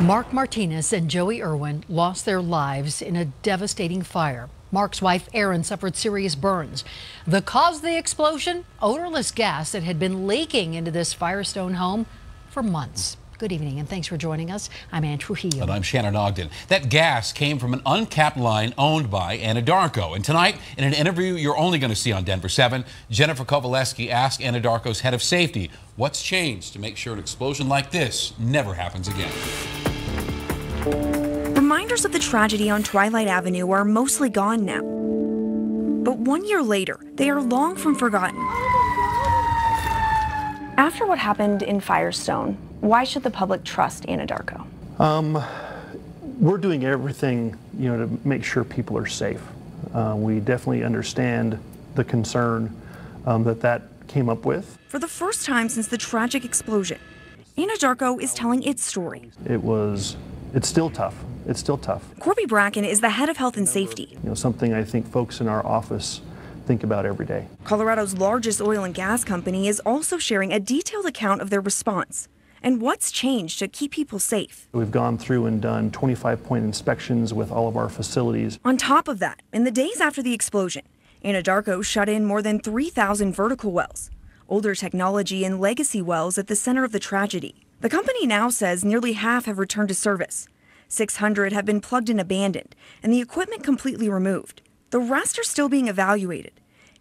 Mark Martinez and Joey Irwin lost their lives in a devastating fire. Mark's wife, Erin, suffered serious burns. The cause of the explosion? Odorless gas that had been leaking into this Firestone home for months. Good evening and thanks for joining us. I'm Ann Trujillo. And I'm Shannon Ogden. That gas came from an uncapped line owned by Anadarko. And tonight, in an interview you're only going to see on Denver 7, Jennifer Kovaleski asked Anadarko's head of safety what's changed to make sure an explosion like this never happens again. Reminders of the tragedy on Twilight Avenue are mostly gone now. But 1 year later, they are long from forgotten. After what happened in Firestone, why should the public trust Anadarko? We're doing everything, to make sure people are safe. We definitely understand the concern that came up with. For the first time since the tragic explosion, Anadarko is telling its story. It's still tough. It's still tough. Corby Bracken is the head of health and safety. Something I think folks in our office think about every day. Colorado's largest oil and gas company is also sharing a detailed account of their response and what's changed to keep people safe. We've gone through and done 25-point inspections with all of our facilities. On top of that, in the days after the explosion, Anadarko shut in more than 3,000 vertical wells, older technology and legacy wells at the center of the tragedy. The company now says nearly half have returned to service. 600 have been plugged and abandoned, and the equipment completely removed. The rest are still being evaluated.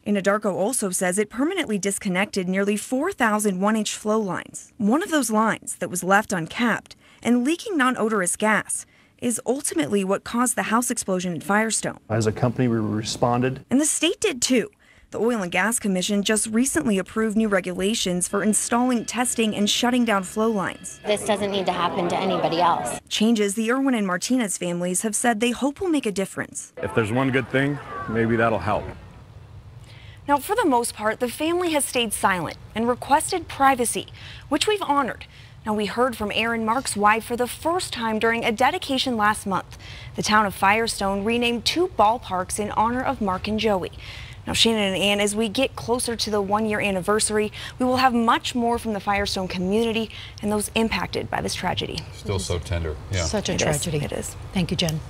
Anadarko also says it permanently disconnected nearly 4,000 one-inch flow lines. One of those lines that was left uncapped and leaking non-odorous gas is ultimately what caused the house explosion at Firestone. As a company, we responded. And the state did too. The Oil and Gas Commission just recently approved new regulations for installing, testing, and shutting down flow lines. This doesn't need to happen to anybody else. Changes the Irwin and Martinez families have said they hope will make a difference. If there's one good thing, maybe that'll help. Now, for the most part, the family has stayed silent and requested privacy, which we've honored. Now, we heard from Erin, Mark's wife, for the first time during a dedication last month. The town of Firestone renamed 2 ballparks in honor of Mark and Joey. Now, Shannon and Ann, as we get closer to the 1-year anniversary, we will have much more from the Firestone community and those impacted by this tragedy. Still so tender. Yeah. Such a tragedy. It is. Thank you, Jen.